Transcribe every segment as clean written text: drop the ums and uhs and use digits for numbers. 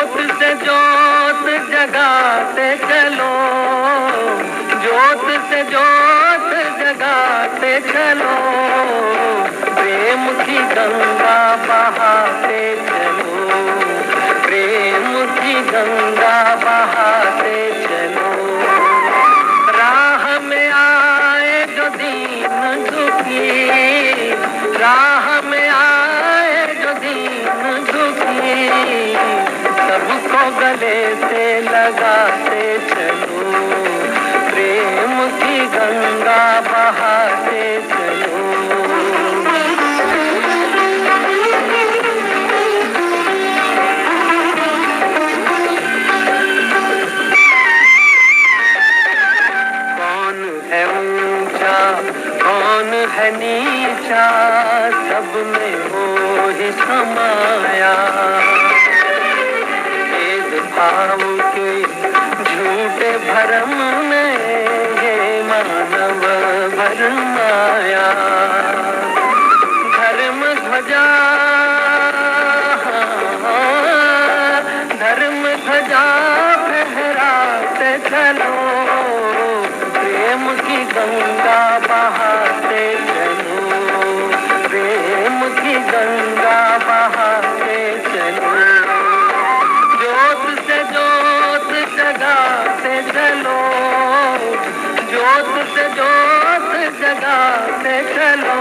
ज्योत से ज्योत जगाते चलो, ज्योत से ज्योत जगाते चलो, प्रेम की गंगा बहाते चलो, प्रेम की गंगा बहाते चलो। राह में आए जो दीन दुखी, राह में आए जो दीन दुखी, सबको गले से लगाते चलो, प्रेम की गंगा बहाते चलो। कौन है ऊंचा कौन है नीचा, सब में वो ही समाया, भाव के झूठे भरम में ये मानव भरमाया। धर्म ध्वजा धर्म ध्वजा फहराते चलो, प्रेम की गंगा बहाते चलो, प्रेम की गंगा बहाते चलो। ज्योत से ज्योत जगाते चलो, ज्योत से ज्योत जगाते चलो,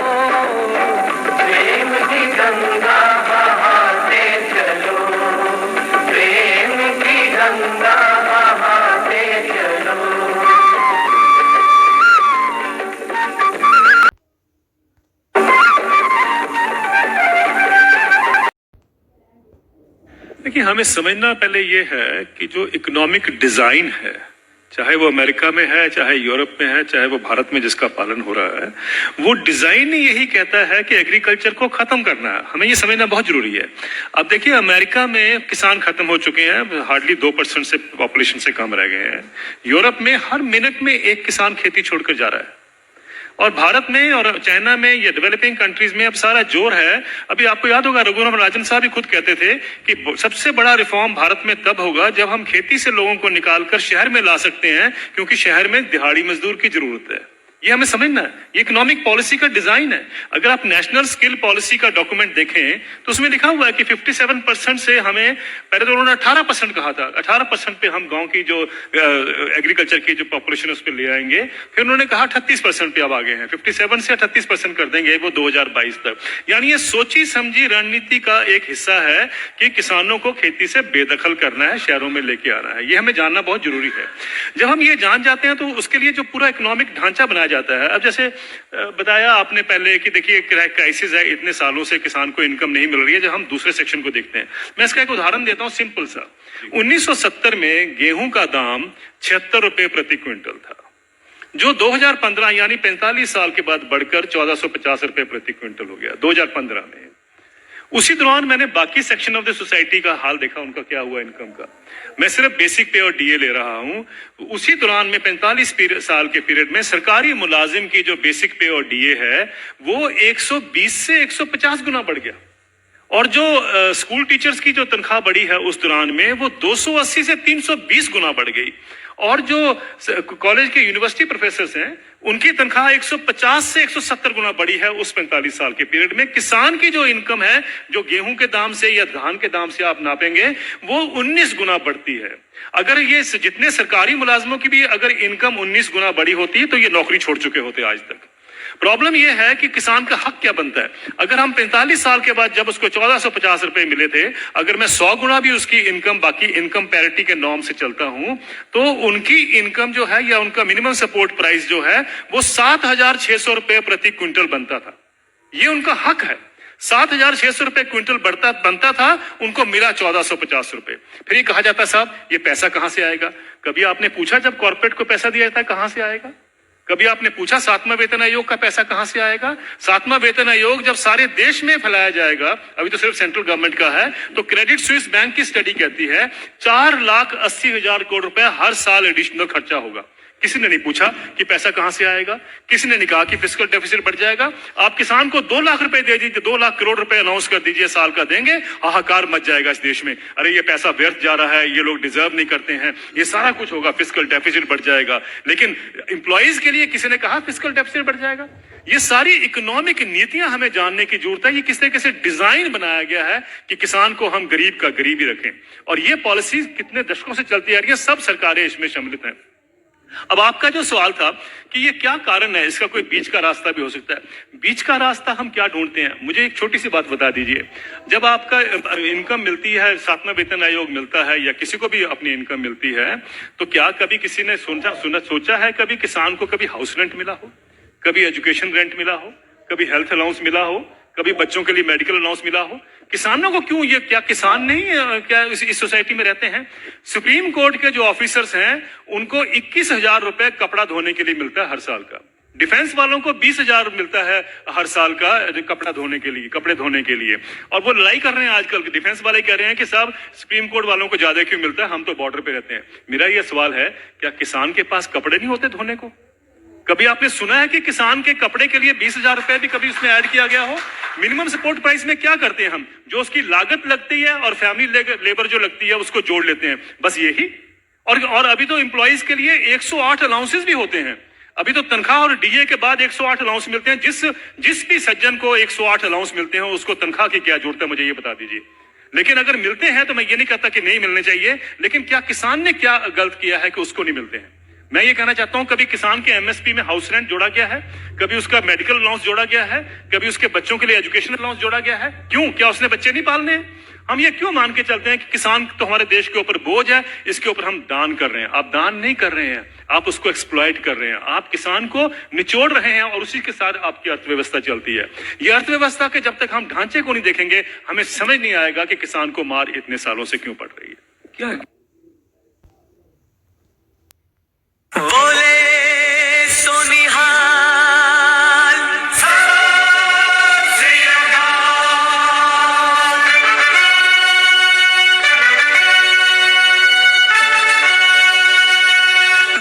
प्रेम की गंगा बहाते चलो, प्रेम की गंगा बहाते चलो। देखिए, हमें समझना पहले ये है कि जो इकोनॉमिक डिजाइन है, चाहे वो अमेरिका में है, चाहे यूरोप में है, चाहे वो भारत में जिसका पालन हो रहा है, वो डिजाइन यही कहता है कि एग्रीकल्चर को खत्म करना है। हमें ये समझना बहुत जरूरी है। अब देखिए, अमेरिका में किसान खत्म हो चुके हैं, हार्डली 2% से पॉपुलेशन से कम रह गए हैं। यूरोप में हर मिनट में एक किसान खेती छोड़कर जा रहा है, और भारत में और चाइना में, ये डेवलपिंग कंट्रीज में अब सारा जोर है। अभी आपको याद होगा, रघुराम राजन साहब भी खुद कहते थे कि सबसे बड़ा रिफॉर्म भारत में तब होगा जब हम खेती से लोगों को निकालकर शहर में ला सकते हैं, क्योंकि शहर में दिहाड़ी मजदूर की जरूरत है। ये हमें समझना है, ये इकोनॉमिक पॉलिसी का डिजाइन है। अगर आप नेशनल स्किल पॉलिसी का डॉक्यूमेंट देखें तो उसमें लिखा हुआ है कि 57% से हमें, पहले तो उन्होंने 18% कहा था, 18% पे हम गांव की जो एग्रीकल्चर की जो पॉपुलेशन उस पर ले आएंगे। फिर उन्होंने कहा 38% पे अब आ गए हैं, 57 से 38% कर देंगे वो 2022 तक। यानी ये सोची समझी रणनीति का एक हिस्सा है कि किसानों को खेती से बेदखल करना है, शहरों में लेके आना है। ये हमें जानना बहुत जरूरी है। जब हम ये जान जाते हैं तो उसके लिए जो पूरा इकोनॉमिक ढांचा बनाया जाता है। अब जैसे बताया आपने पहले कि देखिए क्राइसिस है, इतने सालों से किसान को इनकम नहीं मिल रही है। जब हम दूसरे सेक्शन को देखते हैं, मैं इसका एक उदाहरण देता हूं सिंपल सा। 1970 में गेहूं का दाम 76 रुपए प्रति क्विंटल था, जो 2015 यानी 45 साल के बाद बढ़कर 1450 रुपए प्रति क्विंटल हो गया 2015 में। उसी दौरान मैंने बाकी सेक्शन ऑफ द सोसाइटी का हाल देखा, उनका क्या हुआ इनकम का। मैं सिर्फ बेसिक पे और डीए ले रहा हूं। उसी दौरान में 45 साल के पीरियड में सरकारी मुलाजिम की जो बेसिक पे और डीए है वो 120 से 150 गुना बढ़ गया, और जो स्कूल टीचर्स की जो तनख्वाह बढ़ी है उस दौरान में वो 280 से 320 गुना बढ़ गई, और जो कॉलेज के यूनिवर्सिटी प्रोफेसर्स हैं उनकी तनख्वाह 150 से 170 गुना बढ़ी है उस 45 साल के पीरियड में। किसान की जो इनकम है, जो गेहूं के दाम से या धान के दाम से आप नापेंगे, वो 19 गुना बढ़ती है। अगर ये जितने सरकारी मुलाजमों की भी अगर इनकम 19 गुना बढ़ी होती तो ये नौकरी छोड़ चुके होते आज तक। प्रॉब्लम यह है कि किसान का हक क्या बनता है। अगर हम 45 साल के बाद जब उसको 1450 रुपए मिले थे, अगर मैं 100 गुना भी उसकी इनकम बाकी इनकम पैरिटी के नॉर्म से चलता हूं, तो उनकी इनकम जो है या उनका मिनिमम सपोर्ट प्राइस जो है वो 7,600 रुपए प्रति क्विंटल बनता था। ये उनका हक है। 7,600 रुपए क्विंटल बनता था, उनको मिला 1450 रुपए। फिर ये कहा जाता साहब ये पैसा कहां से आएगा। कभी आपने पूछा जब कॉर्पोरेट को पैसा दिया जाता है कहां से आएगा? कभी आपने पूछा 7वां वेतन आयोग का पैसा कहां से आएगा? 7वां वेतन आयोग जब सारे देश में फैलाया जाएगा, अभी तो सिर्फ सेंट्रल गवर्नमेंट का है, तो क्रेडिट स्विस बैंक की स्टडी कहती है 4,80,000 करोड़ रुपए हर साल एडिशनल खर्चा होगा। किसी ने नहीं पूछा कि पैसा कहां से आएगा, किसी ने नहीं कहा कि फिस्कल डेफिसिट बढ़ जाएगा। आप किसान को 2 लाख रुपए दे दीजिए, 2 लाख करोड़ रुपए अनाउंस कर दीजिए साल का देंगे, हाहाकार मच जाएगा इस देश में, अरे ये पैसा व्यर्थ जा रहा है, ये लोग डिजर्व नहीं करते हैं, ये सारा कुछ होगा, फिस्कल डेफिसिट बढ़ जाएगा। लेकिन इंप्लॉइज के लिए किसी ने कहा फिस्कल डेफिसिट बढ़ जाएगा? ये सारी इकोनॉमिक नीतियां हमें जानने की जरूरत है, ये किस तरीके से डिजाइन बनाया गया है कि किसान को हम गरीब का गरीब ही रखें। और ये पॉलिसी कितने दशकों से चलती आ रही है, सब सरकारें इसमें सम्मिलित हैं। अब आपका जो सवाल था कि ये क्या कारण है, इसका कोई बीच का रास्ता भी हो सकता है। बीच का रास्ता हम क्या ढूंढते हैं, मुझे एक छोटी सी बात बता दीजिए। जब आपका इनकम मिलती है, 7वां वेतन आयोग मिलता है या किसी को भी अपनी इनकम मिलती है, तो क्या कभी किसी ने सोचा है कभी किसान को कभी हाउस रेंट मिला हो, कभी एजुकेशन रेंट मिला हो, कभी हेल्थ अलाउंस मिला हो, कभी बच्चों के लिए मेडिकल अलाउंस मिला हो? किसानों को क्यों, ये क्या किसान नहीं क्या इस सोसाइटी में रहते हैं? सुप्रीम कोर्ट के जो ऑफिसर्स हैं उनको 21,000 रुपए कपड़ा धोने के लिए मिलता है हर साल का। डिफेंस वालों को 20,000 मिलता है हर साल का कपड़ा धोने के लिए, कपड़े धोने के लिए। और वो लड़ाई कर रहे हैं आजकल, डिफेंस वाले कह रहे हैं कि साहब सुप्रीम कोर्ट वालों को ज्यादा क्यों मिलता है, हम तो बॉर्डर पे रहते हैं। मेरा ये सवाल है, क्या किसान के पास कपड़े नहीं होते धोने को? कभी आपने सुना है कि किसान के कपड़े के लिए 20,000 रुपए भी कभी उसमें ऐड किया गया हो? मिनिमम सपोर्ट प्राइस में क्या करते हैं हम, जो उसकी लागत लगती है और फैमिली लेबर जो लगती है उसको जोड़ लेते हैं, बस यही। और अभी तो एम्प्लॉइज के लिए 108 अलाउंसेस भी होते हैं। अभी तो तनख्वाह और डीए के बाद 108 अलाउंस मिलते हैं। जिस भी सज्जन को 108 अलाउंस मिलते हैं उसको तनख्वाह की क्या जरूरत है, मुझे ये बता दीजिए। लेकिन अगर मिलते हैं तो मैं ये नहीं कहता कि नहीं मिलने चाहिए, लेकिन क्या किसान ने क्या गलत किया है कि उसको नहीं मिलते हैं? मैं ये कहना चाहता हूं, कभी किसान के एमएसपी में हाउस रेंट जोड़ा गया है, कभी उसका मेडिकल अलाउंस जोड़ा गया है, कभी उसके बच्चों के लिए एजुकेशन अलाउंस जोड़ा गया है? क्यों? क्या उसने बच्चे नहीं पालने हैं? हम ये क्यों मान के चलते हैं कि किसान तो हमारे देश के ऊपर बोझ है, इसके ऊपर हम दान कर रहे हैं? आप दान नहीं कर रहे हैं, आप उसको एक्सप्लॉइट कर रहे हैं, आप किसान को निचोड़ रहे हैं और उसी के साथ आपकी अर्थव्यवस्था चलती है। ये अर्थव्यवस्था के जब तक हम ढांचे को नहीं देखेंगे, हमें समझ नहीं आएगा कि किसान को मार इतने सालों से क्यों पड़ रही है। क्या बोले सोनिहाल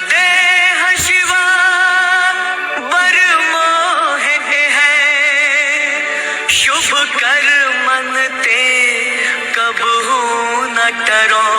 देह शिवा बर मोहे है, शुभ कर मन ते कबहू न टरो।